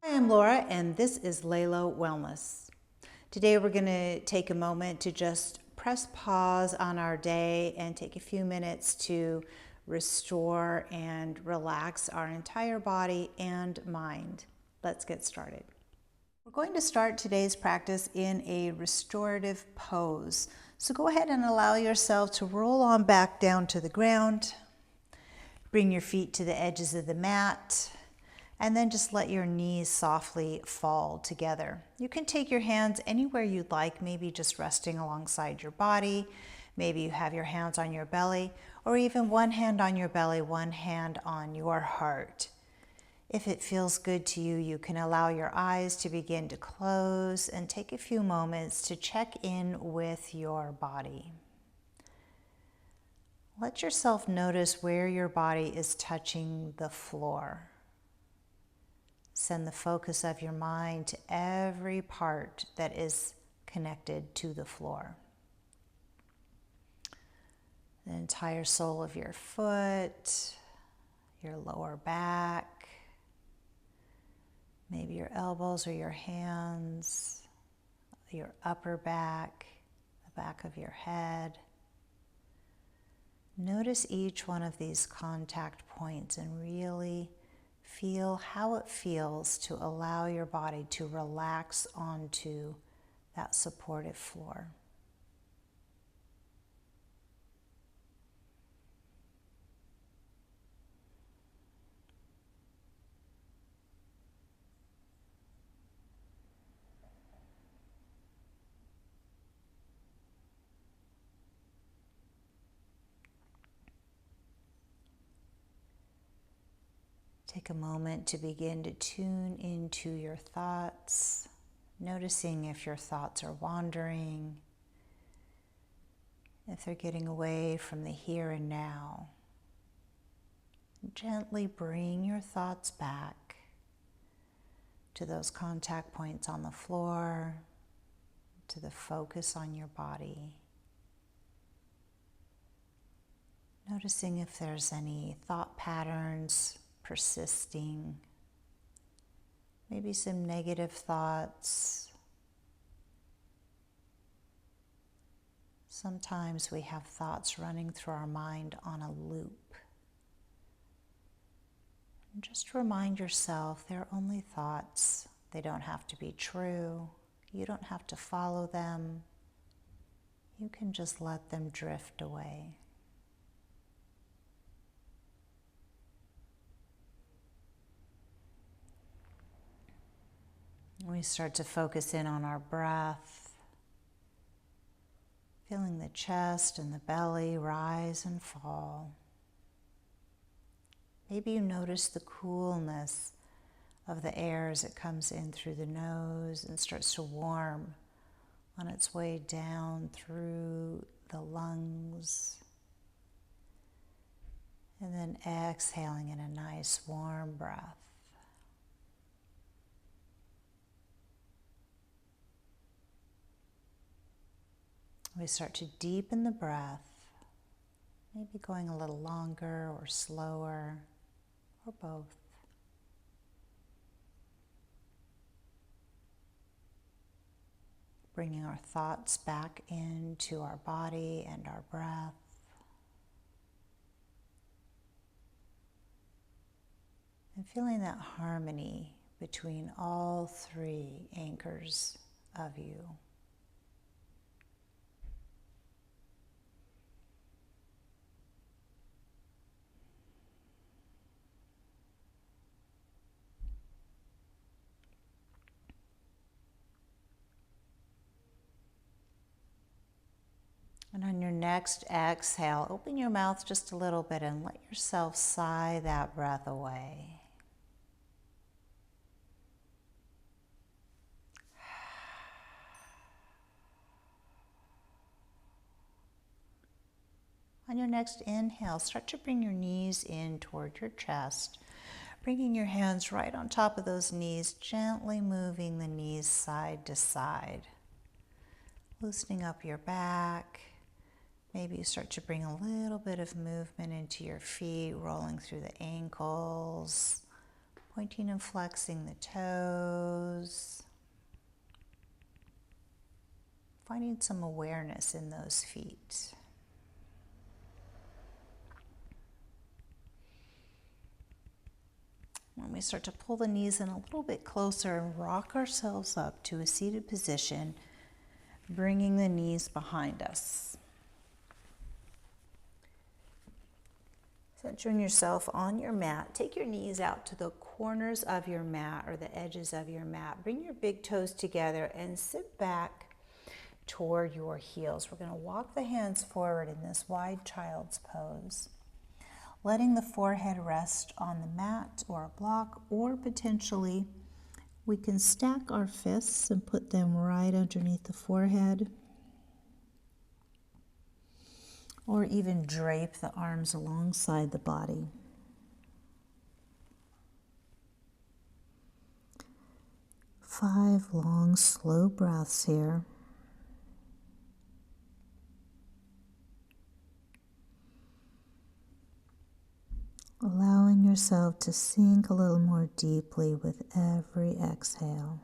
Hi, I'm Laura, and this is Laylo Wellness. Today we're going to take a moment to just press pause on our day and take a few minutes to restore and relax our entire body and mind. Let's get started. We're going to start today's practice in a restorative pose. So go ahead and allow yourself to roll on back down to the ground. Bring your feet to the edges of the mat. And then just let your knees softly fall together. You can take your hands anywhere you'd like, maybe just resting alongside your body. Maybe you have your hands on your belly, or even one hand on your belly, one hand on your heart. If it feels good to you, you can allow your eyes to begin to close and take a few moments to check in with your body. Let yourself notice where your body is touching the floor. Send the focus of your mind to every part that is connected to the floor. The entire sole of your foot, your lower back, maybe your elbows or your hands, your upper back, the back of your head. Notice each one of these contact points and really feel how it feels to allow your body to relax onto that supportive floor. Take a moment to begin to tune into your thoughts, noticing if your thoughts are wandering, if they're getting away from the here and now. Gently bring your thoughts back to those contact points on the floor, to the focus on your body. Noticing if there's any thought patterns persisting, maybe some negative thoughts. Sometimes we have thoughts running through our mind on a loop. And just remind yourself they're only thoughts. They don't have to be true. You don't have to follow them. You can just let them drift away. We start to focus in on our breath, feeling the chest and the belly rise and fall. Maybe you notice the coolness of the air as it comes in through the nose and starts to warm on its way down through the lungs. And then exhaling in a nice warm breath. We start to deepen the breath, maybe going a little longer or slower, or both. Bringing our thoughts back into our body and our breath. And feeling that harmony between all three anchors of you. And on your next exhale, open your mouth just a little bit and let yourself sigh that breath away. On your next inhale, start to bring your knees in toward your chest, bringing your hands right on top of those knees, gently moving the knees side to side, loosening up your back. Maybe you start to bring a little bit of movement into your feet, rolling through the ankles, Pointing and flexing the toes. Finding some awareness in those feet. When we start to pull the knees in a little bit closer and rock ourselves up to a seated position, bringing the knees behind us. Centering yourself on your mat. Take your knees out to the corners of your mat or the edges of your mat. Bring your big toes together and sit back toward your heels. We're going to walk the hands forward in this wide child's pose, letting the forehead rest on the mat or a block, or potentially we can stack our fists and put them right underneath the forehead, or even drape the arms alongside the body. Five long, slow breaths here. Allowing yourself to sink a little more deeply with every exhale.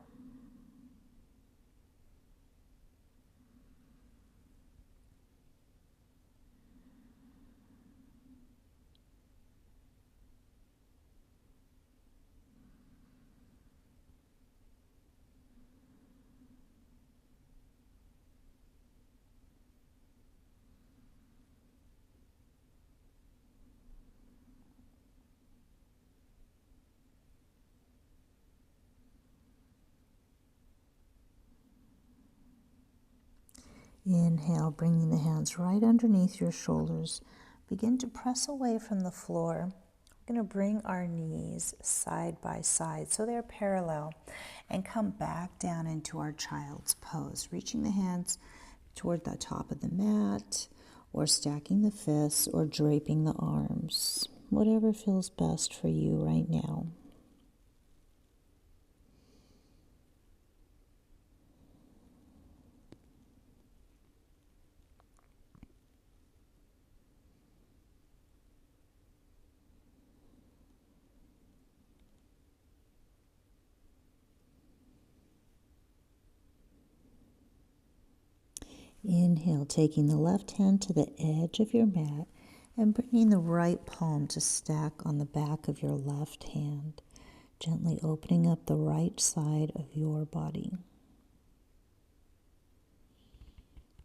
Inhale, bringing the hands right underneath your shoulders. Begin to press away from the floor. We're going to bring our knees side by side so they're parallel and come back down into our child's pose, reaching the hands toward the top of the mat or stacking the fists or draping the arms. Whatever feels best for you right now. Inhale, taking the left hand to the edge of your mat and bringing the right palm to stack on the back of your left hand, gently opening up the right side of your body.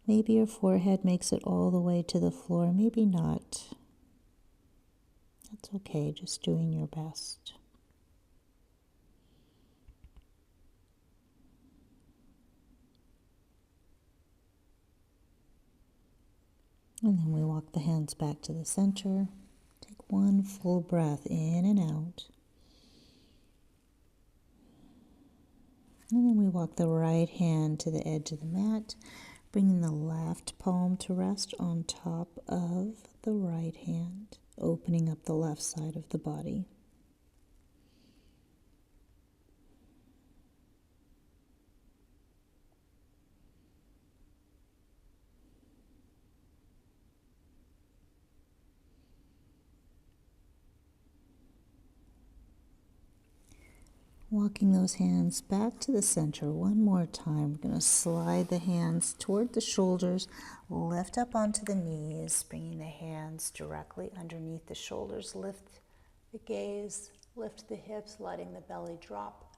Maybe your forehead makes it all the way to the floor, maybe not. That's okay, just doing your best. And then we walk the hands back to the center. Take one full breath in and out. And then we walk the right hand to the edge of the mat, bringing the left palm to rest on top of the right hand, opening up the left side of the body. Walking those hands back to the center one more time. We're going to slide the hands toward the shoulders, lift up onto the knees, bringing the hands directly underneath the shoulders. Lift the gaze, lift the hips, letting the belly drop,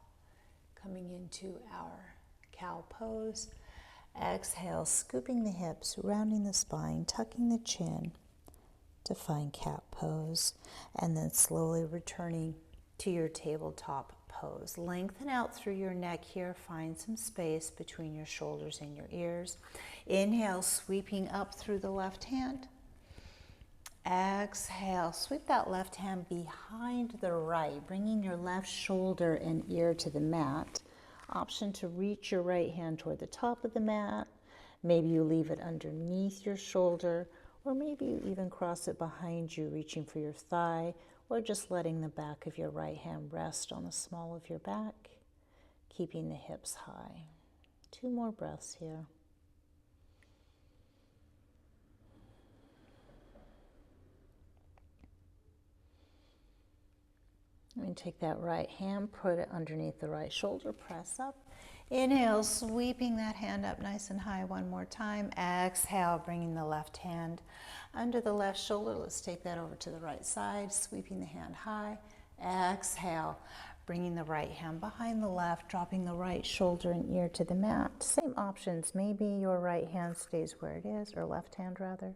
coming into our cow pose. Exhale, scooping the hips, rounding the spine, tucking the chin to find cat pose, and then slowly returning to your tabletop pose. Lengthen out through your neck here. Find some space between your shoulders and your ears. Inhale, sweeping up through the left hand. Exhale, sweep that left hand behind the right, bringing your left shoulder and ear to the mat. Option to reach your right hand toward the top of the mat. Maybe you leave it underneath your shoulder, or maybe you even cross it behind you, reaching for your thigh, or just letting the back of your right hand rest on the small of your back, keeping the hips high. 2 more breaths here. And take that right hand, put it underneath the right shoulder, press up. Inhale, sweeping that hand up nice and high one more time. Exhale, bringing the left hand under the left shoulder. Let's take that over to the right side, sweeping the hand high. Exhale, bringing the right hand behind the left, dropping the right shoulder and ear to the mat. Same options. Maybe your right hand stays where it is, or left hand rather.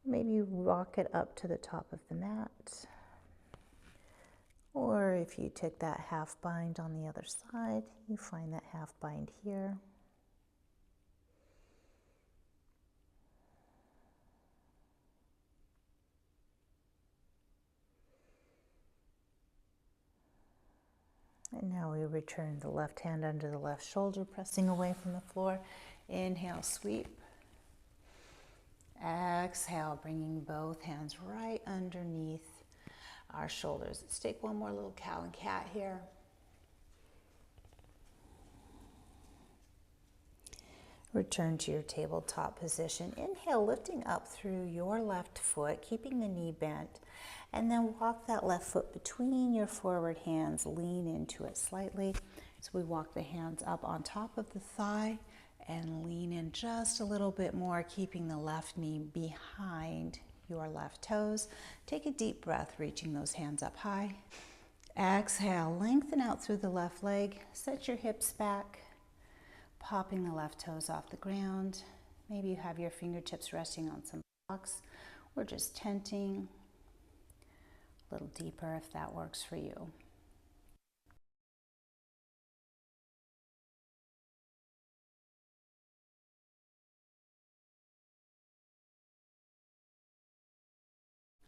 Maybe you rock it up to the top of the mat. Or if you took that half bind on the other side, you find that half bind here. And now we return the left hand under the left shoulder, pressing away from the floor. Inhale, sweep. Exhale, bringing both hands right underneath our shoulders. Let's take one more little cow and cat here. Return to your tabletop position. Inhale, lifting up through your left foot, keeping the knee bent, and then walk that left foot between your forward hands. Lean into it slightly. So we walk the hands up on top of the thigh and lean in just a little bit more, keeping the left knee behind your left toes. Take a deep breath, reaching those hands up high. Exhale, lengthen out through the left leg. Set your hips back, popping the left toes off the ground. Maybe you have your fingertips resting on some blocks, or just tenting a little deeper if that works for you.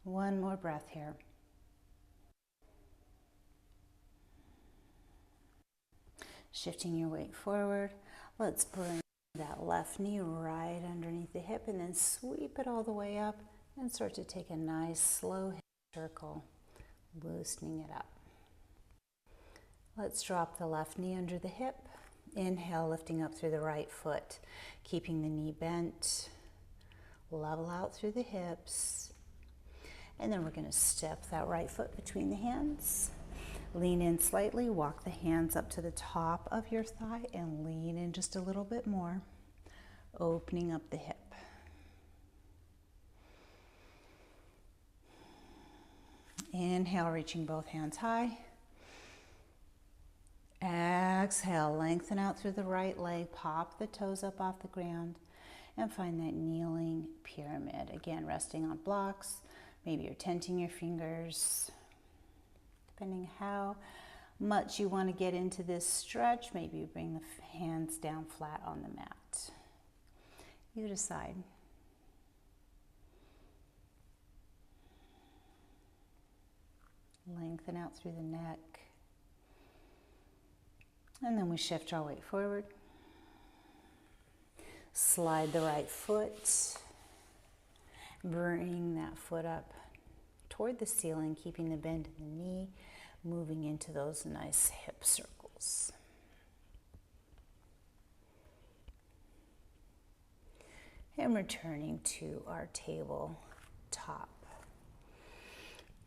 One more breath here. Shifting your weight forward, let's bring that left knee right underneath the hip and then sweep it all the way up and start to take a nice slow hip circle, loosening it up. Let's drop the left knee under the hip. Inhale, lifting up through the right foot, keeping the knee bent, level out through the hips. And then we're going to step that right foot between the hands. Lean in slightly, walk the hands up to the top of your thigh and lean in just a little bit more, opening up the hip. Inhale, reaching both hands high. Exhale, lengthen out through the right leg, pop the toes up off the ground, and find that kneeling pyramid. Again, resting on blocks. Maybe you're tenting your fingers, depending how much you want to get into this stretch. Maybe you bring the hands down flat on the mat. You decide. Lengthen out through the neck. And then we shift our weight forward. Slide the right foot. Bring that foot up toward the ceiling, keeping the bend in the knee, moving into those nice hip circles. And returning to our table top.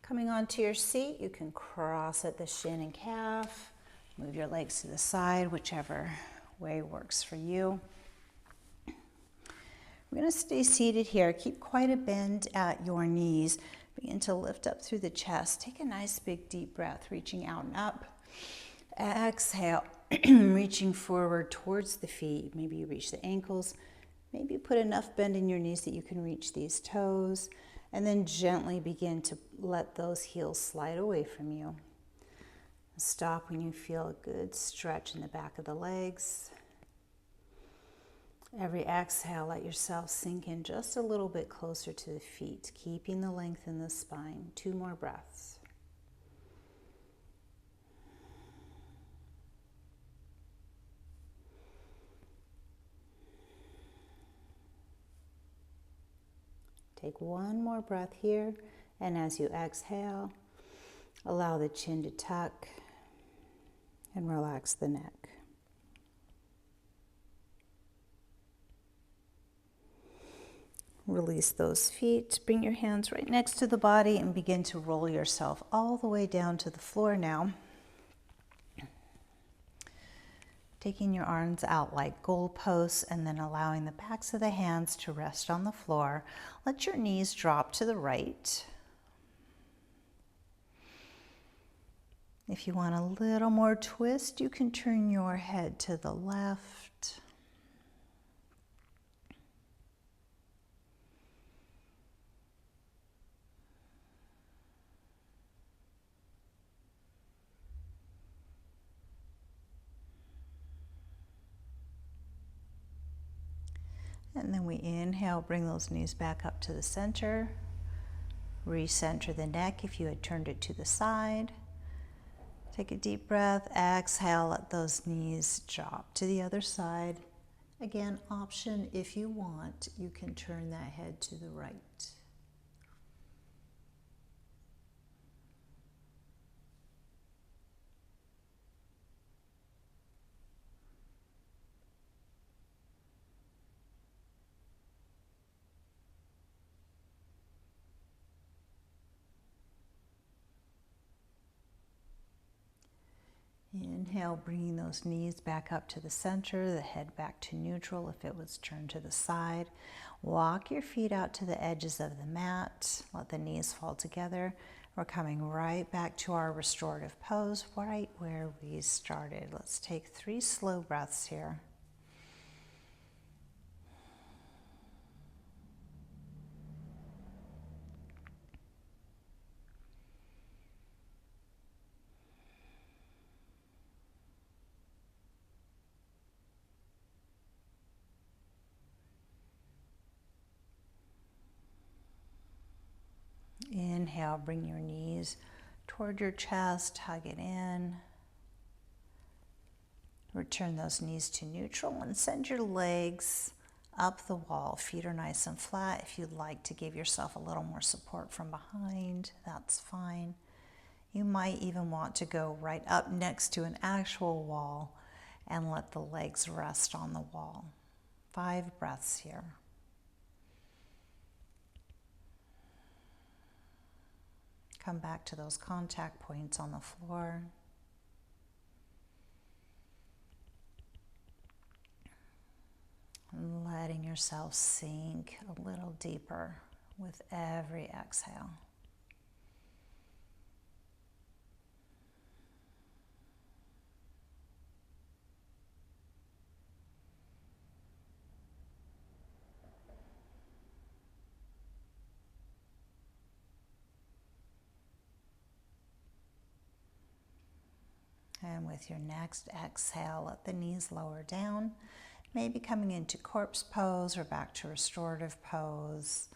Coming onto your seat, you can cross at the shin and calf, move your legs to the side, whichever way works for you. We're going to stay seated here. Keep quite a bend at your knees. Begin to lift up through the chest. Take a nice big deep breath, reaching out and up. Exhale, reaching forward towards the feet. Maybe you reach the ankles. Maybe you put enough bend in your knees that you can reach these toes. And then gently begin to let those heels slide away from you. Stop when you feel a good stretch in the back of the legs. Every exhale, let yourself sink in just a little bit closer to the feet, keeping the length in the spine. 2 more breaths. Take 1 more breath here, and as you exhale, allow the chin to tuck and relax the neck. Release those feet. Bring your hands right next to the body and begin to roll yourself all the way down to the floor now. Taking your arms out like goalposts and then allowing the backs of the hands to rest on the floor. Let your knees drop to the right. If you want a little more twist, you can turn your head to the left. And then we inhale, bring those knees back up to the center. Recenter the neck if you had turned it to the side. Take a deep breath, exhale, let those knees drop to the other side. Again, option if you want, you can turn that head to the right. Inhale, bringing those knees back up to the center, the head back to neutral if it was turned to the side. Walk your feet out to the edges of the mat. Let the knees fall together. We're coming right back to our restorative pose, right where we started. Let's take 3 slow breaths here. Inhale, bring your knees toward your chest, hug it in. Return those knees to neutral and send your legs up the wall. Feet are nice and flat. If you'd like to give yourself a little more support from behind, that's fine. You might even want to go right up next to an actual wall and let the legs rest on the wall. 5 breaths here. Come back to those contact points on the floor. And letting yourself sink a little deeper with every exhale. And with your next exhale, let the knees lower down, maybe coming into corpse pose or back to restorative pose.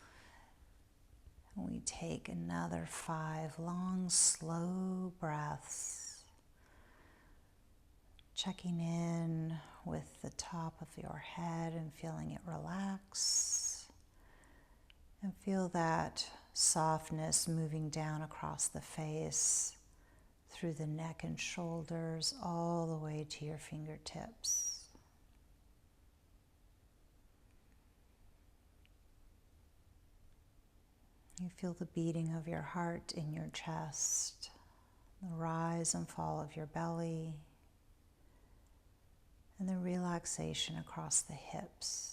And we take another 5 long, slow breaths, checking in with the top of your head and feeling it relax. And feel that softness moving down across the face, through the neck and shoulders, all the way to your fingertips. You feel the beating of your heart in your chest, the rise and fall of your belly, and the relaxation across the hips.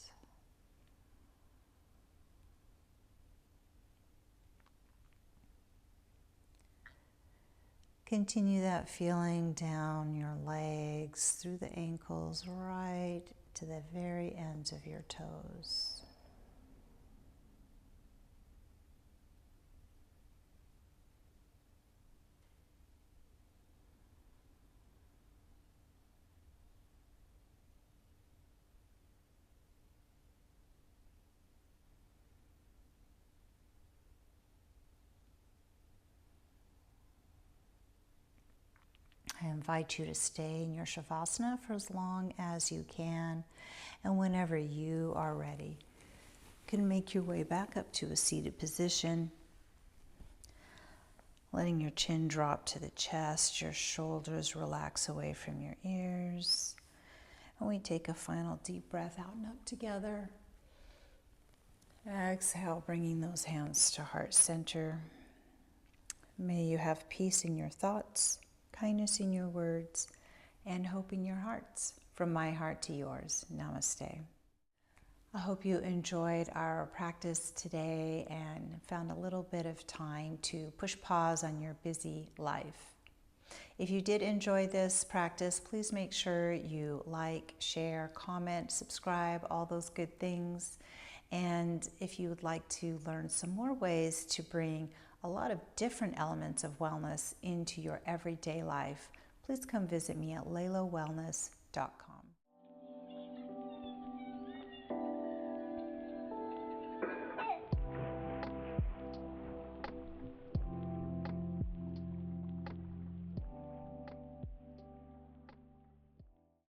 Continue that feeling down your legs, through the ankles, right to the very ends of your toes. I invite you to stay in your Shavasana for as long as you can, and whenever you are ready, you can make your way back up to a seated position, letting your chin drop to the chest, your shoulders relax away from your ears, and we take a final deep breath out and up together. Exhale, bringing those hands to heart center. May you have peace in your thoughts, kindness in your words, and hope in your hearts. From my heart to yours. Namaste. I hope you enjoyed our practice today and found a little bit of time to push pause on your busy life. If you did enjoy this practice, please make sure you like, share, comment, subscribe, all those good things. And if you would like to learn some more ways to bring a lot of different elements of wellness into your everyday life, please come visit me at laylowellness.com.